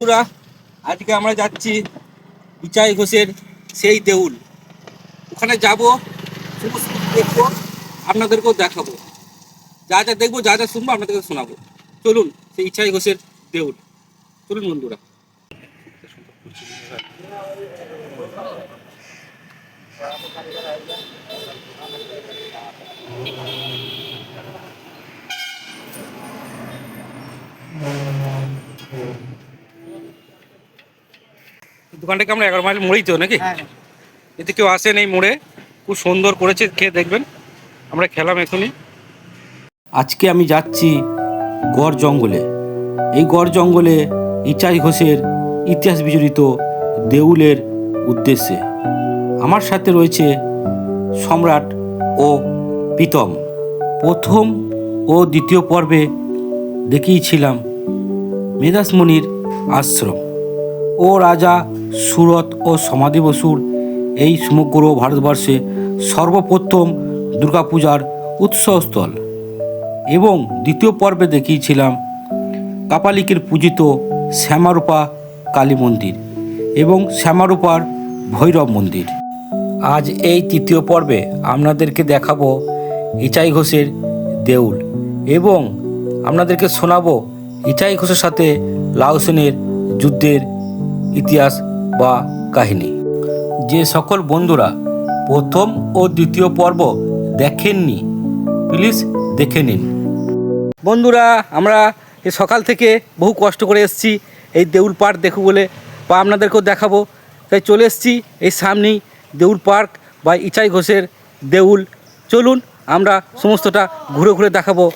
বন্ধুরা, আজকে আমরা যাচ্ছি ইচাই ঘোষের সেই দেউল। ওখানে যাব, সমস্ত দেখবো, আপনাদেরকেও দেখাবো। যা যা দেখবো, যা যা শুনবো আপনাদেরকে শোনাবো। চলুন সেই ইচাই ঘোষের দেউল, চলুন বন্ধুরা। দোকানটাকে আমরা 11 মাইল মোড়েই তো নাকি? এতে কেউ আসেন এই মোড়ে, খুব সুন্দর করেছে, খেয়ে দেখবেন। আমরা খেলাম এখনই। আজকে আমি যাচ্ছি গড় জঙ্গলে। এই গড় জঙ্গলে ইচাই ঘোষের ইতিহাস বিজড়িত দেউলের উদ্দেশ্যে। আমার সাথে রয়েছে সম্রাট ও প্রীতম। প্রথম ও দ্বিতীয় পর্বে দেখিয়েছিলাম মেধাসমণির আশ্রম ও রাজা সুরত ও সমাধি বসুর এই সমগ্র ভারতবর্ষে সর্বপ্রথম দুর্গাপূজার উৎসস্থল। এবং দ্বিতীয় পর্বে দেখিয়েছিলাম কাপালিকের পূজিত শ্যামারূপা কালী মন্দির এবং শ্যামারূপার ভৈরব মন্দির। আজ এই তৃতীয় পর্বে আপনাদেরকে দেখাবো ইচাই ঘোষের দেউল এবং আপনাদেরকে শোনাবো ইচাই ঘোষের সাথে লাউ সেনের যুদ্ধের ইতিহাস বা কাহিনী। যে সকল বন্ধুরা প্রথম ও দ্বিতীয় পর্ব দেখেননি, প্লিজ দেখে নিন। বন্ধুরা, আমরা এই সকাল থেকে বহু কষ্ট করে এসেছি এই দেউল পার্ক দেখব বলে, বা আপনাদেরকেও দেখাবো, তাই চলে এসেছি এই সামনেই দেউল পার্ক বা ইচাই ঘোষের দেউল। চলুন আমরা সমস্তটা ঘুরে ঘুরে দেখাবো।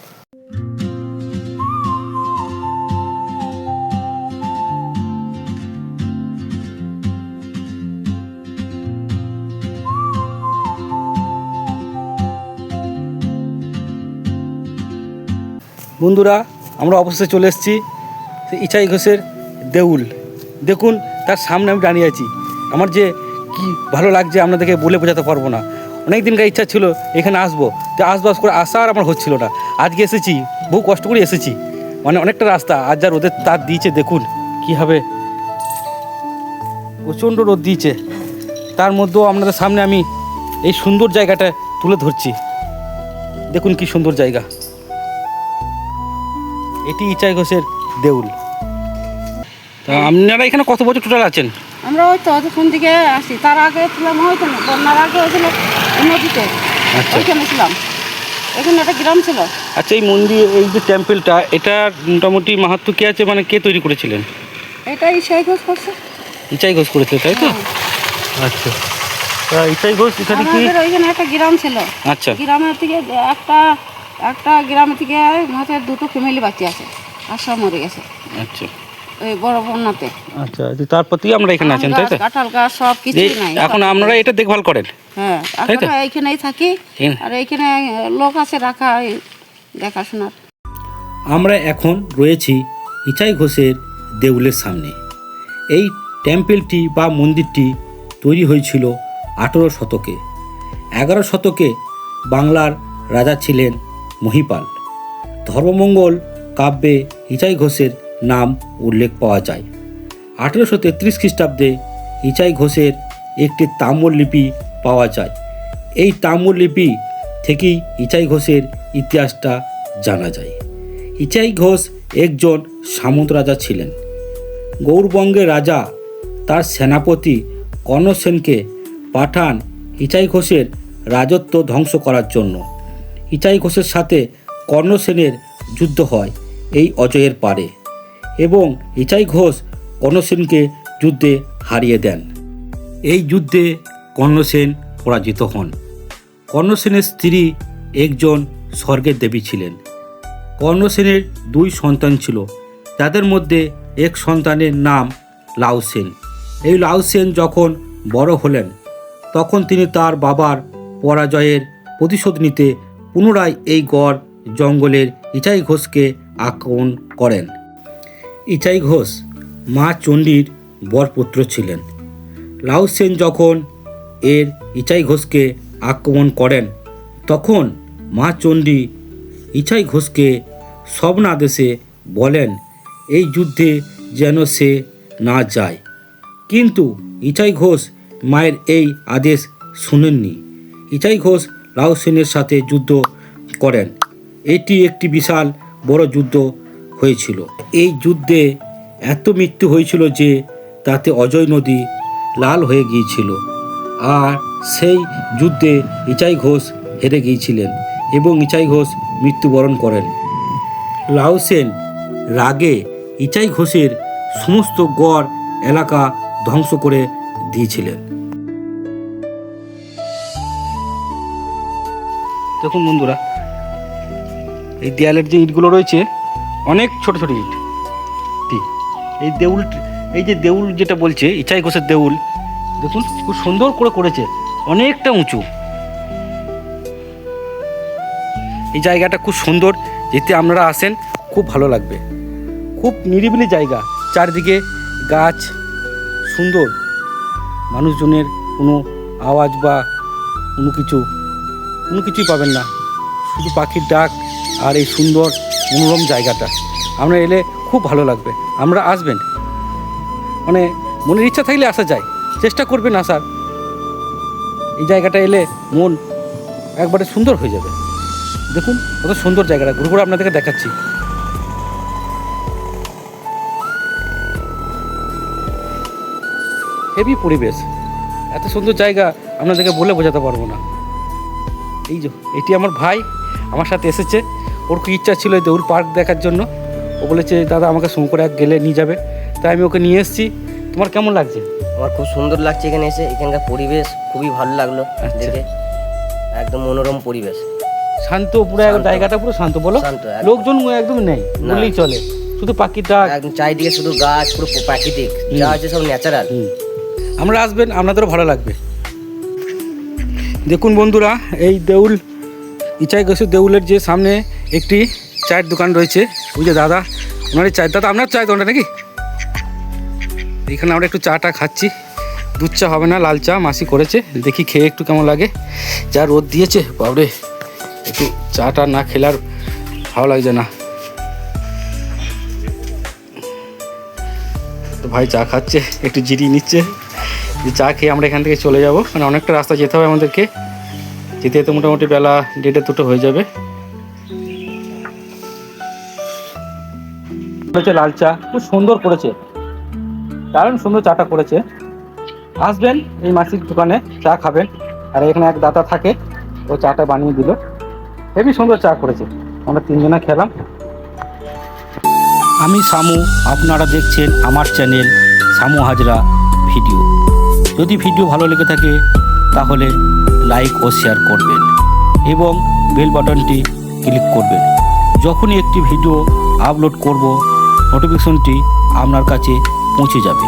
বন্ধুরা, আমরা অবশ্যই চলে এসেছি ইচাই ঘোষের দেউল। দেখুন, তার সামনে আমি দাঁড়িয়ে আছি। আমার যে কি ভালো লাগছে আপনাদেরকে বলে বোঝাতে পারবো না। অনেক দিনকার ইচ্ছা ছিল এখানে আসবো, তো আসবাস করে আসা আর আমার হচ্ছিল না। আজকে এসেছি, বহু কষ্ট করে এসেছি, মানে অনেকটা রাস্তা। আজ যা রোদের তার দিয়েছে দেখুন কীভাবে, প্রচণ্ড রোদ দিয়েছে। তার মধ্যেও আপনাদের সামনে আমি এই সুন্দর জায়গাটা তুলে ধরছি। দেখুন কি সুন্দর জায়গা, এটি ইচাই ঘোষের দেউল। তা আপনারা এখানে কত বছর টোটাল আছেন? আমরা ওই তো যখন থেকে আসি, তার আগে ছিলাম হয়তো না, বন্যার আগে হয়েছিল নদীতে, ওইখানে ছিলাম। এখানে একটা গ্রাম ছিল। আচ্ছা, এই মন্দির, এই যে টেম্পলটা, এটা মোটামুটি মাহাত্ম্য কে আছে, মানে কে তৈরি করেছিলেন? এটা ইচাই ঘোষ করছে। ইচাই ঘোষ করেছে, তাই তো? আচ্ছা, তা ইচাই ঘোষ এখানে কি? আমাদের ওইখানে একটা গ্রাম ছিল। আচ্ছা, গ্রামের থেকে একটা গ্রামের থেকে হচ্ছে দুটো ফ্যামিলি বাচ্চা আছে, আর সব মরে গেছে। আচ্ছা, ওই বড় বন্যাতে। আচ্ছা, তারপর থেকে আমরা এখানে আছেন, তাই তো? কাঁঠাল গাছ সব কিছুই নাই। এখন আপনারা এটা দেখভাল করেন? হ্যাঁ, এখন এইখানেই থাকি, আর এইখানে লোক আছে রাখা দেখাশোনার। আমরা এখন রয়েছি ইচাই ঘোষের দেউলের সামনে। এই টেম্পলটি বা মন্দিরটি তৈরি হয়েছিল 18 শতকে। 11 শতকে বাংলার রাজা ছিলেন মহিপাল। ধর্মমঙ্গল কাব্যে ইচাই ঘোষের নাম উল্লেখ পাওয়া যায়। 1833 খ্রিস্টাব্দে ইচাই ঘোষের একটি তাম্রলিপি পাওয়া যায়। এই তাম্রলিপি থেকেই ইচাই ঘোষের ইতিহাসটা জানা যায়। ইচাই ঘোষ একজন সামন্ত রাজা ছিলেন। গৌড়বঙ্গের রাজা তার সেনাপতি কর্ণসেনকে পাঠান ইচাই ঘোষের রাজত্ব ধ্বংস করার জন্য। ইচাই ঘোষের সাথে কর্ণসেনের যুদ্ধ হয় এই অজয়ের পারে, এবং ইচাই ঘোষ কর্ণসেনকে যুদ্ধে হারিয়ে দেন। এই যুদ্ধে কর্ণসেন পরাজিত হন। কর্ণসেনের স্ত্রী একজন স্বর্গের দেবী ছিলেন। কর্ণসেনের 2 সন্তান ছিল, তাদের মধ্যে এক সন্তানের নাম লাউ সেন। এই লাউ সেন যখন বড় হলেন, তখন তিনি তার বাবার পরাজয়ের প্রতিশোধ নিতে পুনরায় এই গড় জঙ্গলের ইচাই ঘোষকে আক্রমণ করেন। ইচাই ঘোষ মা চণ্ডীর বরপুত্র ছিলেন। লাউ সেন যখন ইচাই ঘোষকে আক্রমণ করেন, তখন মা চণ্ডী ইচাই ঘোষকে স্বপ্নাদেশে বলেন এই যুদ্ধে যেন সে না যায়। কিন্তু ইচাই ঘোষ মায়ের এই আদেশ শুনেননি। ইচাই ঘোষ লাও সেনের সাথে যুদ্ধ করেন। এটি একটি বিশাল বড় যুদ্ধ হয়েছিল। এই যুদ্ধে এত মৃত্যু হয়েছিল যে তাতে অজয় নদী লাল হয়ে গিয়েছিল। আর সেই যুদ্ধে ইচাই ঘোষ হেরে গিয়েছিলেন এবং ইচাই ঘোষ মৃত্যুবরণ করেন। লাও সেন রাগে ইচাই ঘোষের সমস্ত গড় এলাকা ধ্বংস করে দিয়েছিলেন। দেখুন বন্ধুরা, এই দেয়ালের যে ইটগুলো রয়েছে অনেক ছোট ছোট ইট। এই যে দেউল যেটা বলছে ইচাই ঘোষের দেউল, দেখুন খুব সুন্দর করে করেছে, অনেকটা উঁচু। এই জায়গাটা খুব সুন্দর, যেতে আপনারা আসেন খুব ভালো লাগবে। খুব নিরিবিলি জায়গা, চারদিকে গাছ, সুন্দর, মানুষজনের কোনো আওয়াজ বা কোনো কিছুই পাবেন না, শুধু পাখির ডাক আর এই সুন্দর মনোরম জায়গাটা। আমরা এলে খুব ভালো লাগবে, আমরা আসবেন, মানে মনের ইচ্ছা থাকলে আসা যায়, চেষ্টা করবেন আসার। এই জায়গাটা এলে মন একবারে সুন্দর হয়ে যাবে। দেখুন কত সুন্দর জায়গাটা, ঘুরে ঘুরে আপনাদেরকে দেখাচ্ছি। হেভি পরিবেশ, এত সুন্দর জায়গা আপনাদেরকে বলে বোঝাতে পারবো না। এই যে এটি আমার ভাই আমার সাথে এসেছে, ওর খুব ইচ্ছা ছিল এই দেউল পার্ক দেখার জন্য। ও বলেছে দাদা আমাকে শঙ্করে গেলে নিয়ে যাবে, তাই আমি ওকে নিয়ে এসেছি। তোমার কেমন লাগছে? আমার খুব সুন্দর লাগছে এখানে এসে, এখানকার পরিবেশ খুবই ভালো লাগলো দেখে, একদম মনোরম পরিবেশ, শান্ত পুরো জায়গাটা পুরো শান্ত। বলো, শান্ত, লোকজন একদম নেই বললেই চলে, শুধু পাখির ডাক, একদম চারিদিকে শুধু গাছ, পুরো প্রাকৃতিক, যা আছে সব ন্যাচারাল। আমরা আসবেন, আপনাদেরও ভালো লাগবে। দেখুন বন্ধুরা, এই দেউল ইচাই ঘোষের দেউলের যে সামনে একটি চায়ের দোকান রয়েছে। ওই যে দাদা, ওনারই চায়ের দাদা, আপনার চায়ের দোকানটা নাকি? এখানে আমরা একটু চাটা খাচ্ছি, দুধ চা হবে না, লাল চা মাসি করেছে, দেখি খেয়ে একটু কেমন লাগে। যা রোদ দিয়েছে বাবরে, একটু চাটা না খেলে আর ভালো লাগছে না। তো ভাই চা খাচ্ছে, একটু জিরিয়ে নিচ্ছে, যে চা খেয়ে আমরা এখান থেকে চলে যাব, মানে অনেকটা রাস্তা যেতে হবে আমাদেরকে। যেতে যেতে মোটামুটি বেলা 1:30-2 হয়ে যাবে। লাল চা খুব সুন্দর করেছে, দারুণ সুন্দর চাটা করেছে। আসবেন এই মাসির দোকানে, চা খাবেন। আর এখানে এক দাদা থাকে, ও চাটা বানিয়ে দিল, হেবি সুন্দর চা করেছে। আমরা 3 জনে খেলাম। আমি শামু, আপনারা দেখছেন আমার চ্যানেল শামু হাজরা ভিডিও। যদি ভিডিও ভালো লেগে থাকে তাহলে লাইক ও শেয়ার করবেন এবং বেল বাটনটি ক্লিক করবেন। যখনই একটি ভিডিও আপলোড করব নোটিফিকেশনটি আপনার কাছে পৌঁছে যাবে।